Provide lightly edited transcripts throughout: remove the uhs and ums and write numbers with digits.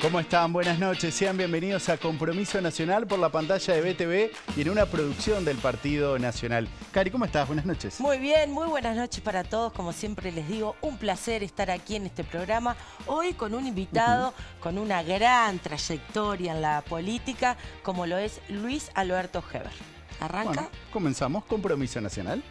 ¿Cómo están? Buenas noches. Sean bienvenidos a Compromiso Nacional por la pantalla de BTV y en una producción del Partido Nacional. Cari, ¿cómo estás? Buenas noches. Muy bien, muy buenas noches para todos. Como siempre les digo, un placer estar aquí en este programa. Hoy con un invitado con una gran trayectoria en la política, como lo es Luis Alberto Heber. ¿Arranca? Bueno, comenzamos. Compromiso Nacional.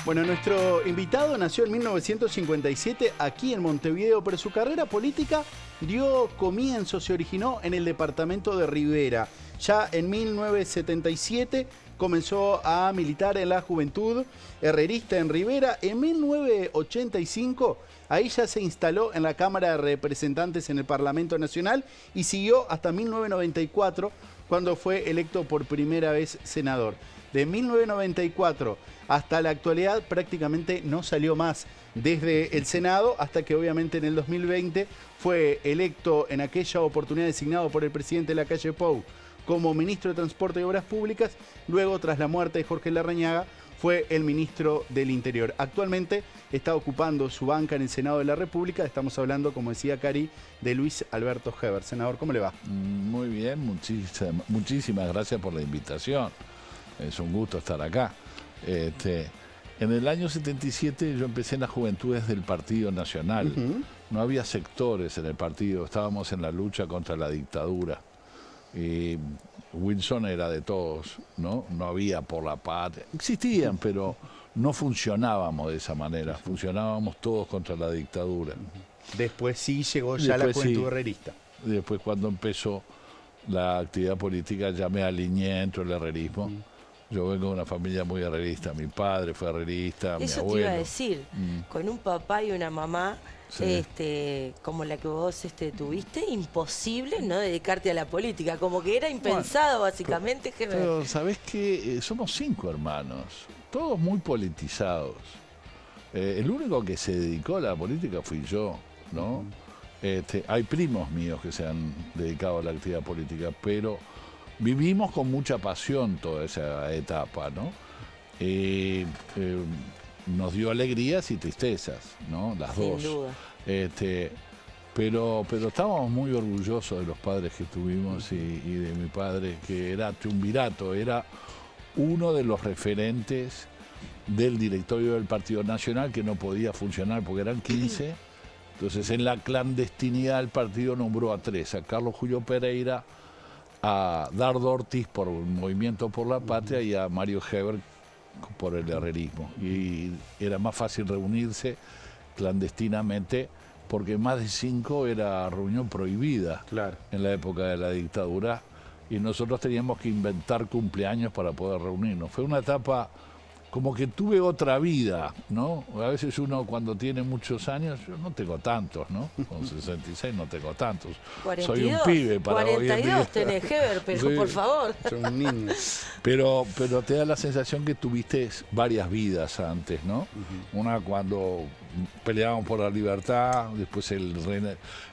Bueno, nuestro invitado nació en 1957 aquí en Montevideo, pero su carrera política dio comienzo, se originó en el departamento de Rivera. Ya en 1977 comenzó a militar en la Juventud Herrerista en Rivera. En 1985 ahí ya se instaló en la Cámara de Representantes en el Parlamento Nacional y siguió hasta 1994 cuando fue electo por primera vez senador. De 1994 hasta la actualidad prácticamente no salió más desde el Senado hasta que obviamente en el 2020 fue electo en aquella oportunidad designado por el presidente Lacalle Pou como ministro de Transporte y Obras Públicas. Luego, tras la muerte de Jorge Larrañaga, fue el ministro del Interior. Actualmente está ocupando su banca en el Senado de la República. Estamos hablando, como decía Cari, de Luis Alberto Heber. Senador, ¿cómo le va? Muy bien, muchísimas gracias por la invitación. Es un gusto estar acá. En el año 77 yo empecé en las juventudes del Partido Nacional. No había sectores en el partido, estábamos en la lucha contra la dictadura. Y Wilson era de todos, ¿no? No había por la patria. Existían, pero no funcionábamos de esa manera. Funcionábamos todos contra la dictadura. Después sí llegó ya la Juventud Herrerista. Después, cuando empezó la actividad política, ya me alineé dentro del herrerismo. Yo vengo de una familia muy herrerista. Mi padre fue herrerista, mi abuelo. Eso te iba a decir, con un papá y una mamá como la que vos tuviste, imposible no dedicarte a la política. Como que era impensado, básicamente. Pero ¿sabés qué? Somos 5 hermanos, todos muy politizados. El único que se dedicó a la política fui yo, ¿no? Hay primos míos que se han dedicado a la actividad política, pero vivimos con mucha pasión toda esa etapa, ¿no? Nos dio alegrías y tristezas, ¿no? Las dos. Sin duda. Pero estábamos muy orgullosos de los padres que tuvimos y de mi padre, que era triunvirato, era uno de los referentes del directorio del Partido Nacional, que no podía funcionar porque eran 15. Entonces, en la clandestinidad el partido nombró a 3, a Carlos Julio Pereira, a Dardo Ortiz por el Movimiento por la Patria y a Mario Heber por el herrerismo. Y era más fácil reunirse clandestinamente porque más de 5 era reunión prohibida en la época de la dictadura y nosotros teníamos que inventar cumpleaños para poder reunirnos. Fue una etapa como que tuve otra vida, ¿no? A veces uno cuando tiene muchos años, yo no tengo tantos, ¿no? Con 66 no tengo tantos. 42, soy un pibe para 42 hoy en día. tenés, Heber, pero sí, por favor. Son un niño. Pero te da la sensación que tuviste varias vidas antes, ¿no? Una cuando peleábamos por la libertad, después el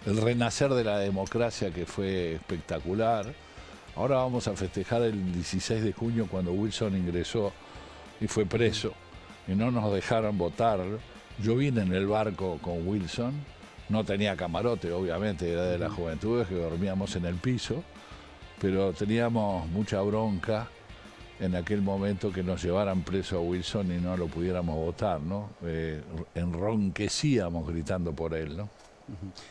renacer de la democracia, que fue espectacular. Ahora vamos a festejar el 16 de junio cuando Wilson ingresó y fue preso y no nos dejaron votar. Yo vine en el barco con Wilson, no tenía camarote, obviamente, era de las juventudes que dormíamos en el piso, pero teníamos mucha bronca en aquel momento que nos llevaran preso a Wilson y no lo pudiéramos votar, ¿no? Enronquecíamos gritando por él, ¿no?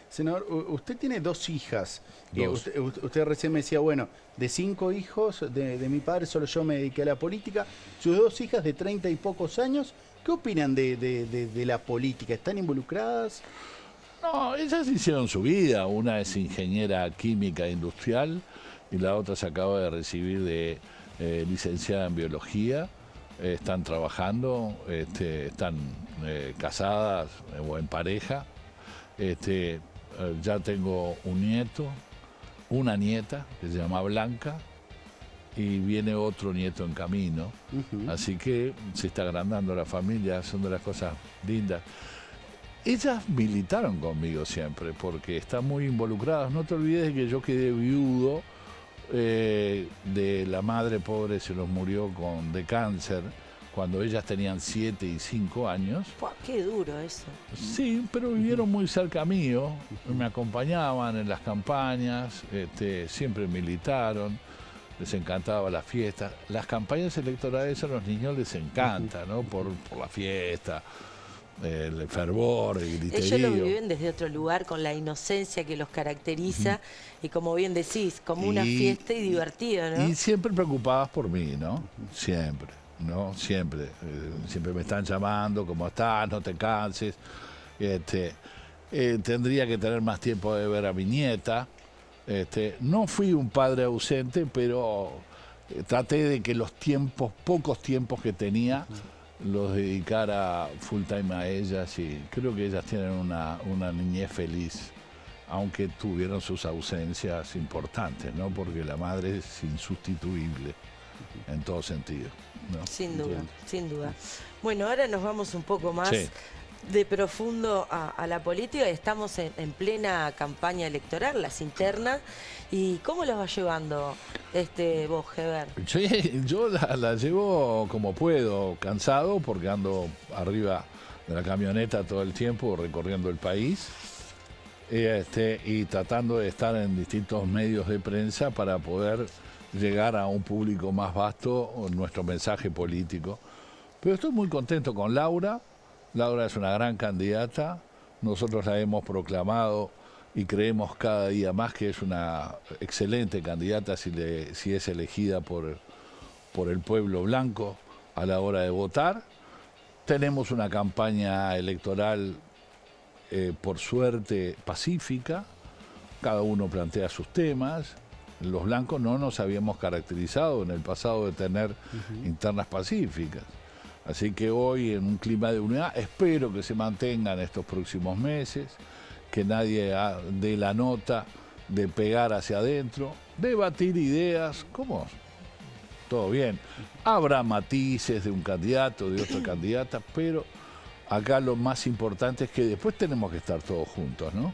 Senador, usted tiene 2 hijas. Dos. Usted recién me decía, bueno, de 5 hijos de mi padre solo yo me dediqué a la política. Sus 2 hijas de 30 y pocos años, ¿qué opinan de la política? ¿Están involucradas? No, ellas hicieron su vida. Una es ingeniera química industrial y la otra se acaba de recibir de licenciada en biología. están trabajando, están casadas o en pareja. Ya tengo un nieto, una nieta que se llama Blanca, y viene otro nieto en camino. Así que se está agrandando la familia, son de las cosas lindas. Ellas militaron conmigo siempre, porque están muy involucradas. No te olvides de que yo quedé viudo de la madre pobre, se nos murió de cáncer, cuando ellas tenían 7 y 5 años. ¡Pua! ¡Qué duro eso! Sí, pero vivieron muy cerca mío, me acompañaban en las campañas, siempre militaron, les encantaba la fiesta. Las campañas electorales a los niños les encanta, ¿no? Por la fiesta, el fervor, el griterío. Ellos lo viven desde otro lugar, con la inocencia que los caracteriza, y como bien decís, como una fiesta y divertido, ¿no? Y siempre preocupadas por mí, ¿no? Siempre. ¿No? Siempre me están llamando, ¿cómo estás? No te canses. Tendría que tener más tiempo de ver a mi nieta. No fui un padre ausente, pero traté de que los pocos tiempos que tenía, los dedicara full time a ellas, y creo que ellas tienen una niñez feliz, aunque tuvieron sus ausencias importantes, ¿no? Porque la madre es insustituible en todo sentido, ¿no? Sin duda, sin duda. Bueno, ahora nos vamos un poco más de profundo a la política. Estamos en plena campaña electoral, las internas. ¿Y cómo las va llevando vos, Heber? Yo la llevo como puedo, cansado, porque ando arriba de la camioneta todo el tiempo recorriendo el país, y tratando de estar en distintos medios de prensa para poder llegar a un público más vasto nuestro mensaje político. Pero estoy muy contento con Laura. Laura es una gran candidata. Nosotros la hemos proclamado y creemos cada día más que es una excelente candidata si es elegida por el pueblo blanco a la hora de votar. Tenemos una campaña electoral, por suerte, pacífica. Cada uno plantea sus temas. Los blancos no nos habíamos caracterizado en el pasado de tener internas pacíficas. Así que hoy, en un clima de unidad, espero que se mantengan estos próximos meses, que nadie dé la nota de pegar hacia adentro, debatir ideas, ¿cómo? Todo bien. Habrá matices de un candidato, de otra candidata, pero acá lo más importante es que después tenemos que estar todos juntos, ¿no?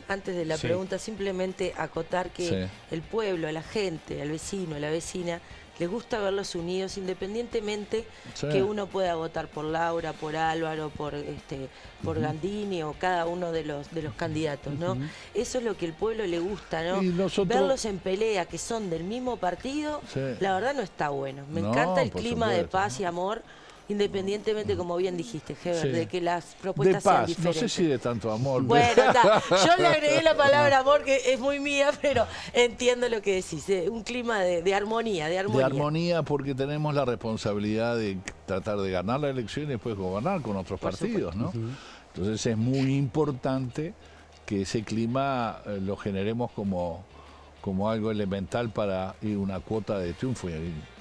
Antes de la pregunta, simplemente acotar que el pueblo, la gente, el vecino, la vecina, les gusta verlos unidos, independientemente que uno pueda votar por Laura, por Álvaro, por Gandini o cada uno de los candidatos, ¿no? Eso es lo que el pueblo le gusta, ¿no? Verlos en pelea, que son del mismo partido, la verdad no está bueno. Me encanta el clima de paz y amor, independientemente, como bien dijiste, Heber, de que las propuestas sean diferentes. No sé si de tanto amor. Bueno, yo le agregué la palabra amor, que es muy mía, pero entiendo lo que decís. Un clima de armonía, de armonía. De armonía, porque tenemos la responsabilidad de tratar de ganar la elección y después gobernar con otros partidos, ¿no? Entonces es muy importante que ese clima lo generemos como algo elemental para ir una cuota de triunfo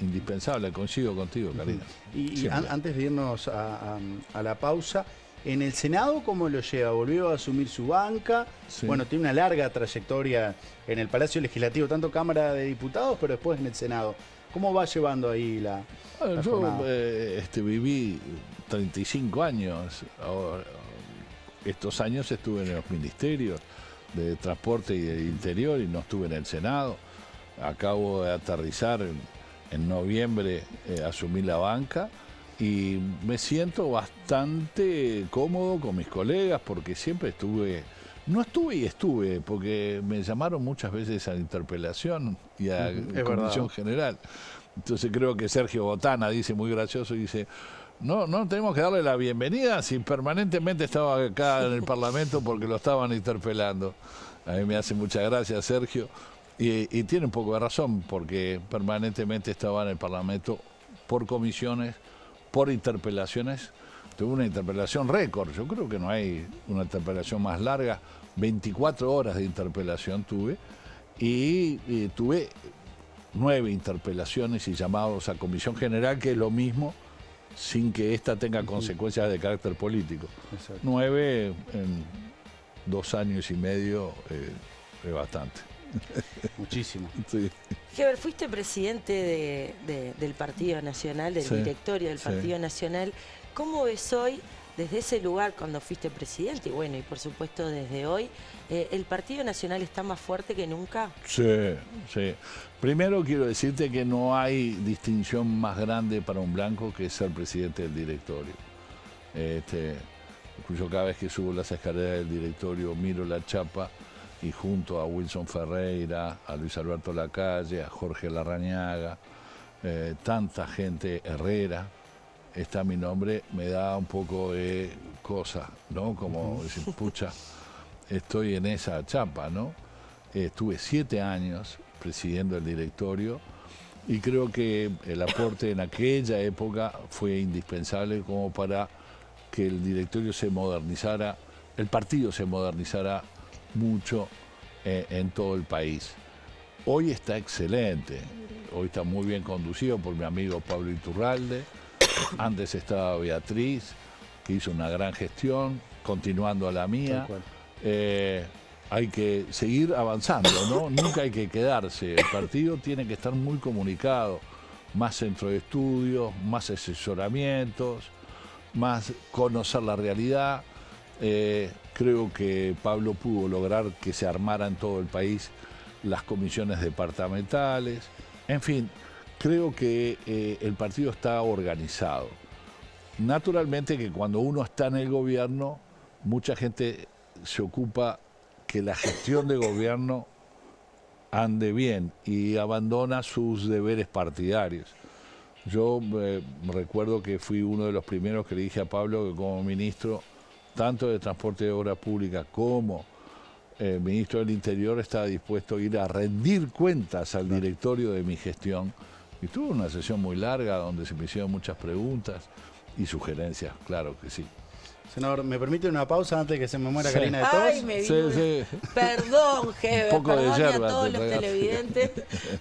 indispensable. Coincido contigo, Karina. Y antes de irnos a la pausa, en el Senado, ¿cómo lo lleva? ¿Volvió a asumir su banca? Bueno, tiene una larga trayectoria en el Palacio Legislativo, tanto Cámara de Diputados, pero después en el Senado. ¿Cómo va llevando ahí la jornada? Yo viví 35 años. Ahora, estos años estuve en los ministerios de Transporte y de Interior y no estuve en el Senado. Acabo de aterrizar en noviembre, asumí la banca y me siento bastante cómodo con mis colegas porque siempre estuve, porque me llamaron muchas veces a la interpelación y a Comisión General. Entonces creo que Sergio Botana dice muy gracioso, dice: No tenemos que darle la bienvenida si permanentemente estaba acá en el Parlamento porque lo estaban interpelando. A mí me hace mucha gracia Sergio y tiene un poco de razón porque permanentemente estaba en el Parlamento por comisiones, por interpelaciones. Tuve una interpelación récord, yo creo que no hay una interpelación más larga, 24 horas de interpelación tuve y tuve 9 interpelaciones y llamados a Comisión General, que es lo mismo sin que ésta tenga consecuencias de carácter político. Exacto. 9 en 2 años y medio es bastante. Muchísimo. Sí. Heber, fuiste presidente del Partido Nacional, del Sí, directorio del sí. Partido Nacional. ¿Cómo ves hoy, desde ese lugar cuando fuiste presidente, y bueno, y por supuesto desde hoy, el Partido Nacional está más fuerte que nunca? Sí, sí. Primero quiero decirte que no hay distinción más grande para un blanco que ser presidente del directorio. Yo cada vez que subo las escaleras del directorio miro la chapa y junto a Wilson Ferreira, a Luis Alberto Lacalle, a Jorge Larrañaga, tanta gente, Herrera, está mi nombre, me da un poco de cosa, ¿no? Como decir, pucha, estoy en esa chapa, ¿no? Estuve 7 años presidiendo el directorio y creo que el aporte en aquella época fue indispensable como para que el directorio se modernizara, el partido se modernizara mucho en todo el país. Hoy está excelente, hoy está muy bien conducido por mi amigo Pablo Iturralde, antes estaba Beatriz, que hizo una gran gestión, continuando a la mía. Hay que seguir avanzando, ¿no? Nunca hay que quedarse, el partido tiene que estar muy comunicado, más centro de estudios, más asesoramientos, más conocer la realidad. Creo que Pablo pudo lograr que se armara en todo el país las comisiones departamentales. En fin, creo que el partido está organizado. Naturalmente que cuando uno está en el gobierno, mucha gente se ocupa que la gestión de gobierno ande bien y abandona sus deberes partidarios. Yo recuerdo que fui uno de los primeros que le dije a Pablo que como ministro, tanto de Transporte de Obra Pública como ministro del Interior, estaba dispuesto a ir a rendir cuentas al directorio de mi gestión. Y tuve una sesión muy larga donde se me hicieron muchas preguntas y sugerencias, claro que sí. Senador, ¿me permite una pausa antes de que se me muera Sí. Karina de tos? Ay, me vino Perdón, Heber, Un poco de perdone yerba a todos te los traigo. televidentes,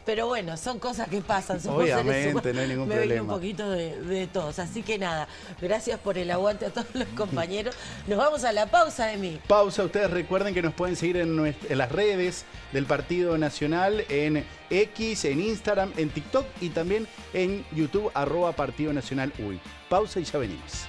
pero bueno, son cosas que pasan. Somos Obviamente, seres humanos. no hay ningún me vino problema. un poquito de tos, así que nada, gracias por el aguante a todos los compañeros. Nos vamos a la pausa, Emi. Pausa, ustedes recuerden que nos pueden seguir en las redes del Partido Nacional, en X, en Instagram, en TikTok y también en YouTube, @Partido Nacional UI. Pausa y ya venimos.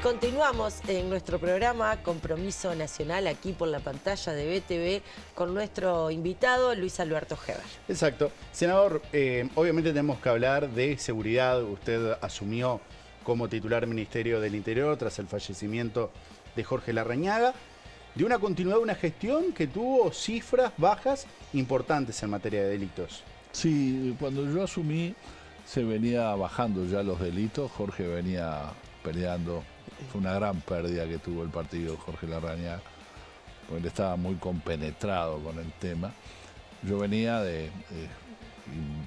Continuamos en nuestro programa Compromiso Nacional, aquí por la pantalla de BTV, con nuestro invitado Luis Alberto Heber. Exacto. Senador, obviamente tenemos que hablar de seguridad. Usted asumió como titular del Ministerio del Interior tras el fallecimiento de Jorge Larrañaga, de una continuidad de una gestión que tuvo cifras bajas importantes en materia de delitos. Sí, cuando yo asumí se venía bajando ya los delitos, Jorge venía peleando. Fue una gran pérdida que tuvo el partido Jorge Larrañaga, porque él estaba muy compenetrado con el tema. Yo venía de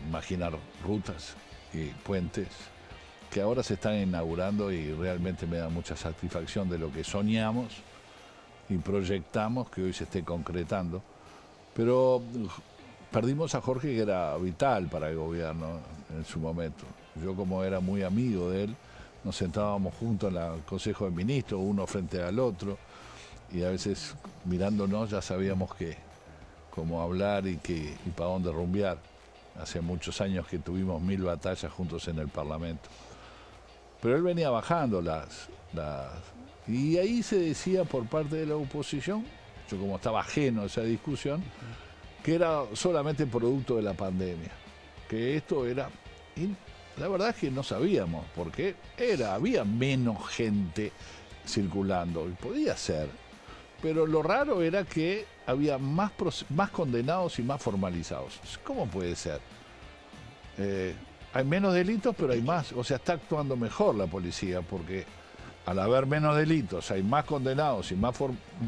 imaginar rutas y puentes que ahora se están inaugurando y realmente me da mucha satisfacción de lo que soñamos y proyectamos que hoy se esté concretando. Pero perdimos a Jorge, que era vital para el gobierno en su momento. Yo, como era muy amigo de él, nos sentábamos juntos en el Consejo de Ministros, uno frente al otro, y a veces mirándonos ya sabíamos cómo hablar y para dónde rumbear. Hace muchos años que tuvimos 1000 batallas juntos en el Parlamento. Pero él venía bajando y ahí se decía por parte de la oposición, yo como estaba ajeno a esa discusión, que era solamente producto de la pandemia, que esto era... La verdad es que no sabíamos por qué había menos gente circulando, y podía ser, pero lo raro era que había más condenados y más formalizados. ¿Cómo puede ser? Hay menos delitos, pero hay más. O sea, está actuando mejor la policía, porque al haber menos delitos, hay más condenados y más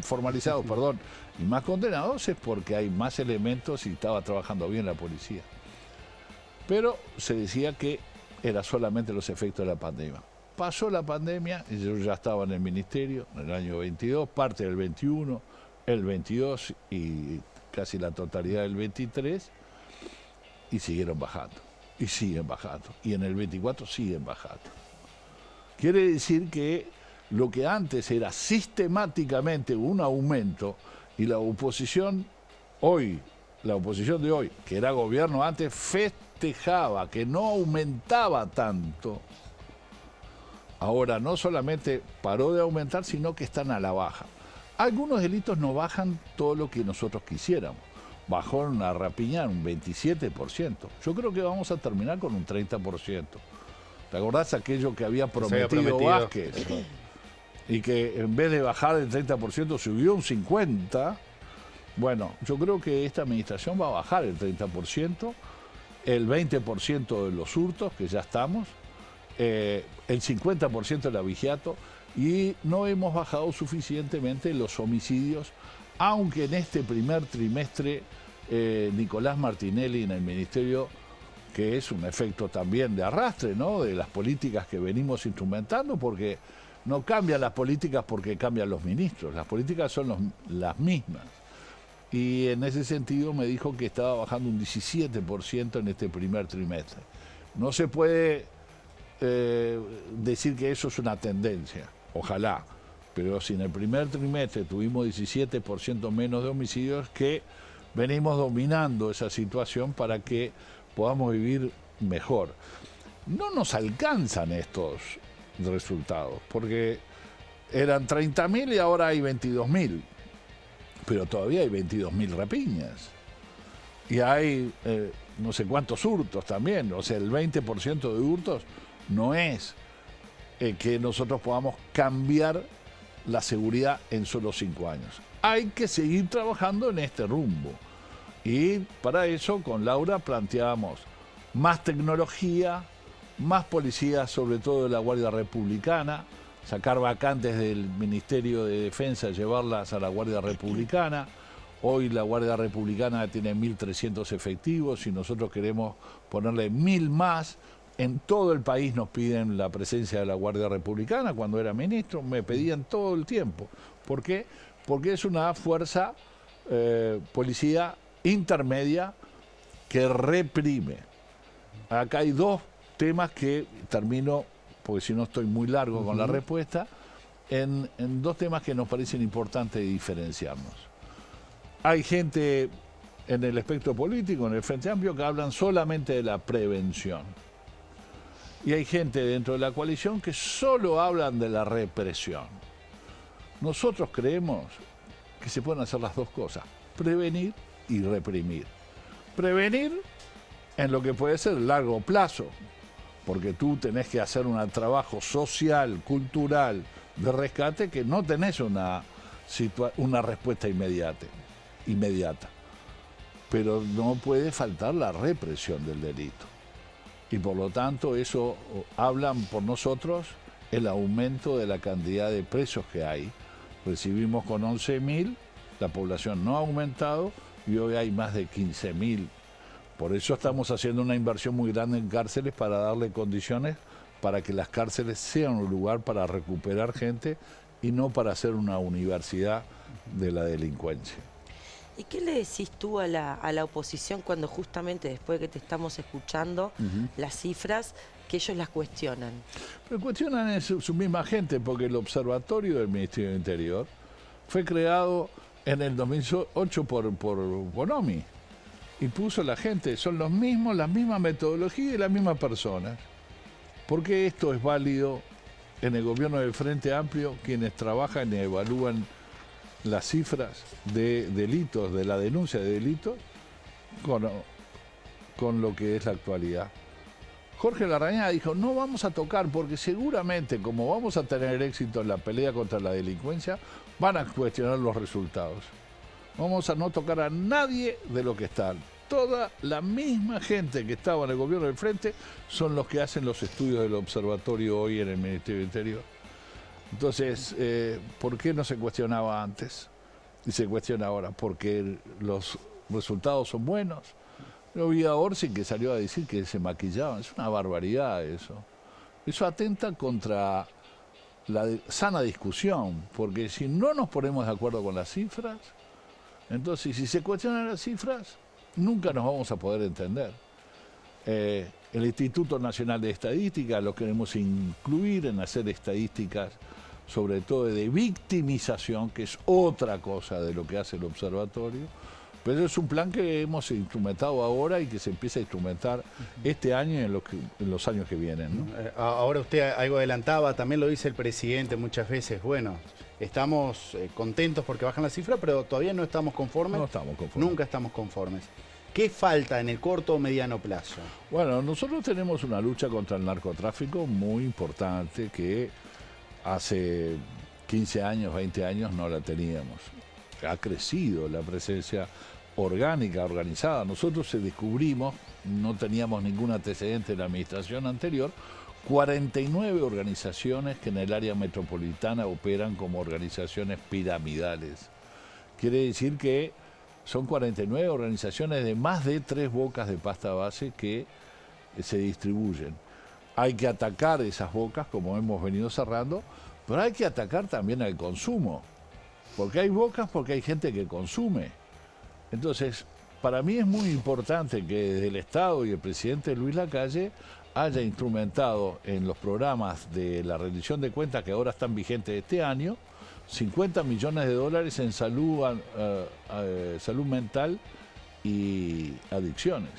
formalizados, perdón, y más condenados, es porque hay más elementos y estaba trabajando bien la policía. Pero se decía que era solamente los efectos de la pandemia. Pasó la pandemia y yo ya estaba en el ministerio en el año 22, parte del 21, el 22 y casi la totalidad del 23, y siguieron bajando. Y siguen bajando. Y en el 24 siguen bajando. Quiere decir que lo que antes era sistemáticamente un aumento, y la oposición hoy, la oposición de hoy, que era gobierno antes, festejaba que no aumentaba tanto, ahora no solamente paró de aumentar, sino que están a la baja. Algunos delitos no bajan todo lo que nosotros quisiéramos. Bajó en una rapiña un 27%. Yo creo que vamos a terminar con un 30%. ¿Te acordás aquello que había prometido Vázquez? Y que en vez de bajar el 30% subió un 50%. Bueno, yo creo que esta administración va a bajar el 30%, el 20% de los hurtos, que ya estamos, el 50% del abigeato, y no hemos bajado suficientemente los homicidios, aunque en este primer trimestre Nicolás Martinelli en el Ministerio, que es un efecto también de arrastre, ¿no?, de las políticas que venimos instrumentando, porque no cambian las políticas porque cambian los ministros, las políticas son las mismas. Y en ese sentido me dijo que estaba bajando un 17% en este primer trimestre. No se puede decir que eso es una tendencia, ojalá, pero si en el primer trimestre tuvimos 17% menos de homicidios, que venimos dominando esa situación para que podamos vivir mejor. No nos alcanzan estos resultados, porque eran 30.000 y ahora hay 22.000, pero todavía hay 22.000 rapiñas. Y hay no sé cuántos hurtos también, o sea, el 20% de hurtos no es que nosotros podamos cambiar la seguridad en solo 5 años. Hay que seguir trabajando en este rumbo. Y para eso con Laura planteamos más tecnología, más policías, sobre todo de la Guardia Republicana, sacar vacantes del Ministerio de Defensa, llevarlas a la Guardia Republicana. Hoy la Guardia Republicana tiene 1.300 efectivos y nosotros queremos ponerle 1.000 más. En todo el país nos piden la presencia de la Guardia Republicana. Cuando era ministro me pedían todo el tiempo. ¿Por qué? Porque es una fuerza policía intermedia que reprime. Acá hay dos temas que termino, porque si no estoy muy largo con la respuesta, en dos temas que nos parecen importantes diferenciarnos. Hay gente en el espectro político, en el Frente Amplio, que hablan solamente de la prevención. Y hay gente dentro de la coalición que solo hablan de la represión. Nosotros creemos que se pueden hacer las dos cosas, prevenir y reprimir. Prevenir en lo que puede ser largo plazo, porque tú tenés que hacer un trabajo social, cultural, de rescate, que no tenés una respuesta inmediata. Pero no puede faltar la represión del delito. Y por lo tanto eso hablan por nosotros el aumento de la cantidad de presos que hay. Recibimos con 11.000, la población no ha aumentado y hoy hay más de 15.000. Por eso estamos haciendo una inversión muy grande en cárceles para darle condiciones para que las cárceles sean un lugar para recuperar gente y no para hacer una universidad de la delincuencia. ¿Y qué le decís tú a la oposición cuando justamente después que te estamos escuchando las cifras, que ellos las cuestionan? Pero cuestionan es su misma gente, porque el observatorio del Ministerio del Interior fue creado en el 2008 por Bonomi y puso la gente, son los mismos, la misma metodología y las mismas personas. ¿Por qué esto es válido en el gobierno del Frente Amplio, quienes trabajan y evalúan las cifras de delitos, de la denuncia de delitos, con lo que es la actualidad? Jorge Larrañaga dijo, no vamos a tocar porque seguramente, como vamos a tener éxito en la pelea contra la delincuencia, van a cuestionar los resultados. Vamos a no tocar a nadie de lo que están. Toda la misma gente que estaba en el gobierno del Frente son los que hacen los estudios del observatorio hoy en el Ministerio del Interior. Entonces, ¿por qué no se cuestionaba antes? Y se cuestiona ahora, porque los resultados son buenos. Yo vi a Orsi que salió a decir que se maquillaban. Es una barbaridad eso. Eso atenta contra la sana discusión, porque si no nos ponemos de acuerdo con las cifras, entonces si se cuestionan las cifras, nunca nos vamos a poder entender. El Instituto Nacional de Estadística lo queremos incluir en hacer estadísticas, sobre todo de victimización, que es otra cosa de lo que hace el observatorio. Pero es un plan que hemos instrumentado ahora y que se empieza a instrumentar este año y en los años que vienen, ¿no? Ahora usted algo adelantaba, también lo dice el presidente muchas veces, bueno, estamos contentos porque bajan las cifras, pero todavía no estamos conformes. No estamos conformes. Nunca estamos conformes. ¿Qué falta en el corto o mediano plazo? Bueno, nosotros tenemos una lucha contra el narcotráfico muy importante que hace 15 años, 20 años no la teníamos. Ha crecido la presencia orgánica, organizada. Nosotros descubrimos, no teníamos ningún antecedente en la administración anterior, 49 organizaciones que en el área metropolitana operan como organizaciones piramidales. Quiere decir que son 49 organizaciones de más de 3 bocas de pasta base que se distribuyen. Hay que atacar esas bocas, como hemos venido cerrando, pero hay que atacar también al consumo. Porque hay bocas, porque hay gente que consume. Entonces, para mí es muy importante que desde el Estado y el presidente Luis Lacalle haya instrumentado en los programas de la rendición de cuentas que ahora están vigentes este año, 50 millones de dólares en salud mental y adicciones.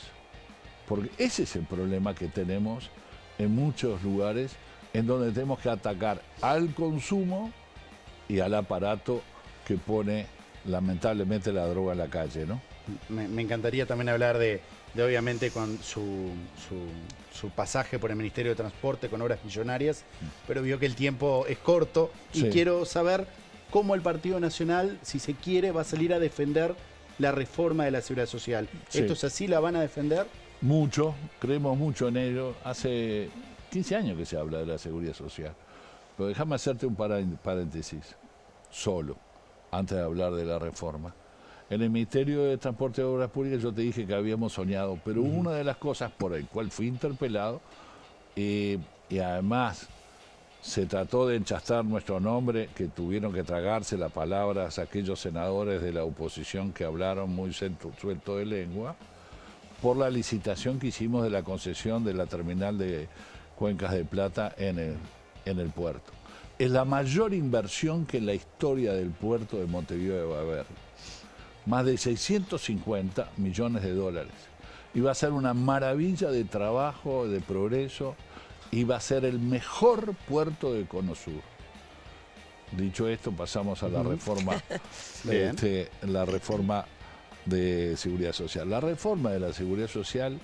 Porque ese es el problema que tenemos en muchos lugares en donde tenemos que atacar al consumo y al aparato que pone lamentablemente la droga en la calle, ¿no? Me encantaría también hablar de obviamente con su pasaje por el Ministerio de Transporte con obras millonarias, pero vio que el tiempo es corto y Sí. quiero saber cómo el Partido Nacional, si se quiere, va a salir a defender la reforma de la Seguridad Social. Sí. ¿Esto es así? ¿La van a defender? Mucho, creemos mucho en ello. Hace 15 años que se habla de la seguridad social. Pero déjame hacerte un paréntesis, solo, antes de hablar de la reforma. En el Ministerio de Transporte y Obras Públicas yo te dije que habíamos soñado, pero una de las cosas por el cual fui interpelado, y además se trató de enchastar nuestro nombre, que tuvieron que tragarse las palabras aquellos senadores de la oposición que hablaron muy suelto de lengua, por la licitación que hicimos de la concesión de la terminal de Cuencas de Plata en el puerto. Es la mayor inversión que en la historia del puerto de Montevideo va a haber. Más de 650 millones de dólares. Y va a ser una maravilla de trabajo, de progreso, y va a ser el mejor puerto de Cono Sur. Dicho esto, pasamos a la reforma, la reforma de Seguridad Social. La reforma de la Seguridad Social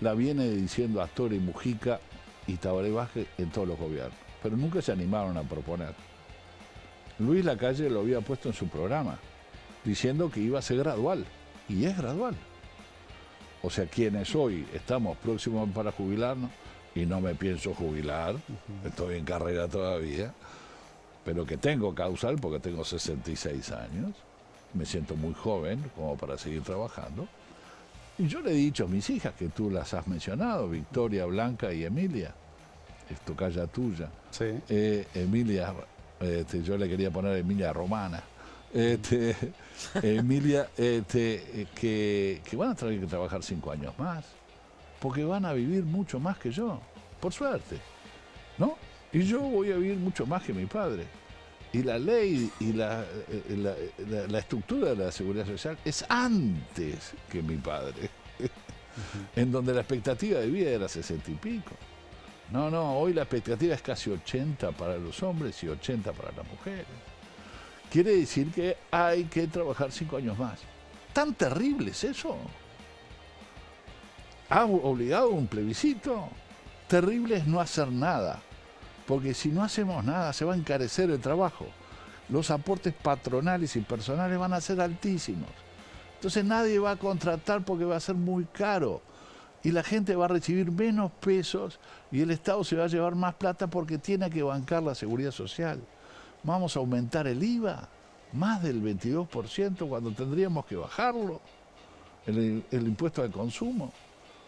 la viene diciendo Astor y Mujica y Tabaré Vázquez en todos los gobiernos, pero nunca se animaron a proponer. Luis Lacalle lo había puesto en su programa, diciendo que iba a ser gradual, y es gradual. O sea, quienes hoy estamos próximos para jubilarnos, y no me pienso jubilar, estoy en carrera todavía, pero que tengo causal porque tengo 66 años, me siento muy joven como para seguir trabajando. Y yo le he dicho a mis hijas, que tú las has mencionado, Victoria, Blanca y Emilia, es tocaya tuya. Sí. Emilia, yo le quería poner Emilia Romana. Emilia, que van a tener que trabajar 5 años más, porque van a vivir mucho más que yo, por suerte, ¿no? Y yo voy a vivir mucho más que mi padre. Y la ley y la estructura de la seguridad social es antes que mi padre, en donde la expectativa de vida era 60 y pico. No, hoy la expectativa es casi 80 para los hombres y 80 para las mujeres. Quiere decir que hay que trabajar 5 años más. ¿Tan terrible es eso? ¿Ha obligado un plebiscito? Terrible es no hacer nada. Porque si no hacemos nada se va a encarecer el trabajo. los aportes patronales y personales van a ser altísimos. Entonces nadie va a contratar porque va a ser muy caro. Y la gente va a recibir menos pesos y el Estado se va a llevar más plata porque tiene que bancar la seguridad social. Vamos a aumentar el IVA, más del 22%, cuando tendríamos que bajarlo, el impuesto al consumo.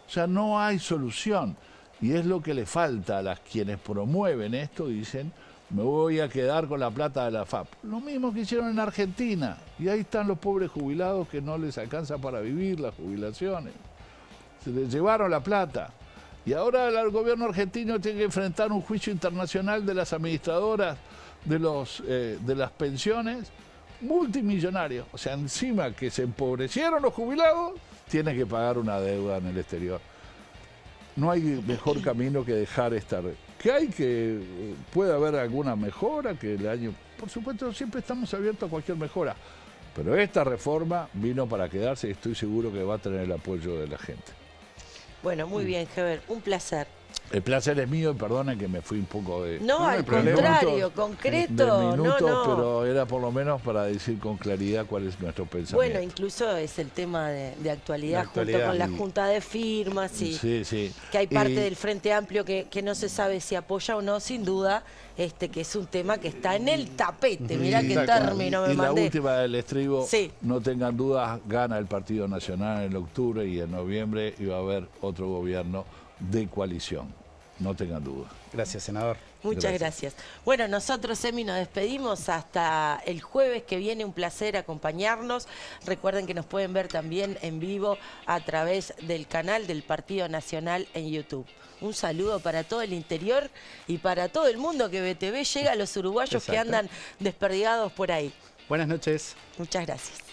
O sea, no hay solución. Y es lo que le falta a las quienes promueven esto, dicen, me voy a quedar con la plata de la FAP. Lo mismo que hicieron en Argentina. Y ahí están los pobres jubilados que no les alcanza para vivir las jubilaciones. Se les llevaron la plata. Y ahora el gobierno argentino tiene que enfrentar un juicio internacional de las administradoras de las pensiones multimillonarios. O sea, encima que se empobrecieron los jubilados, tiene que pagar una deuda en el exterior. No hay mejor camino que dejar esta red. Puede haber alguna mejora que el año... Por supuesto, siempre estamos abiertos a cualquier mejora. Pero esta reforma vino para quedarse y estoy seguro que va a tener el apoyo de la gente. Bueno, muy bien, Heber, un placer. El placer es mío y perdonen que me fui un poco de... No, al contrario, concreto. No. Pero era por lo menos para decir con claridad cuál es nuestro pensamiento. Bueno, incluso es el tema de actualidad, junto con la junta de firmas y sí. Que hay parte del Frente Amplio que no se sabe si apoya o no, sin duda, que es un tema que está en el tapete. Mirá qué término me mandé. La última del estribo, sí. No tengan dudas, gana el Partido Nacional en octubre y en noviembre y va a haber otro gobierno de coalición. No tengan duda. Gracias, senador. Muchas gracias. Bueno, nosotros, Emi, nos despedimos hasta el jueves que viene. Un placer acompañarnos. Recuerden que nos pueden ver también en vivo a través del canal del Partido Nacional en YouTube. Un saludo para todo el interior y para todo el mundo que BTV llega a los uruguayos que andan desperdigados por ahí. Buenas noches. Muchas gracias.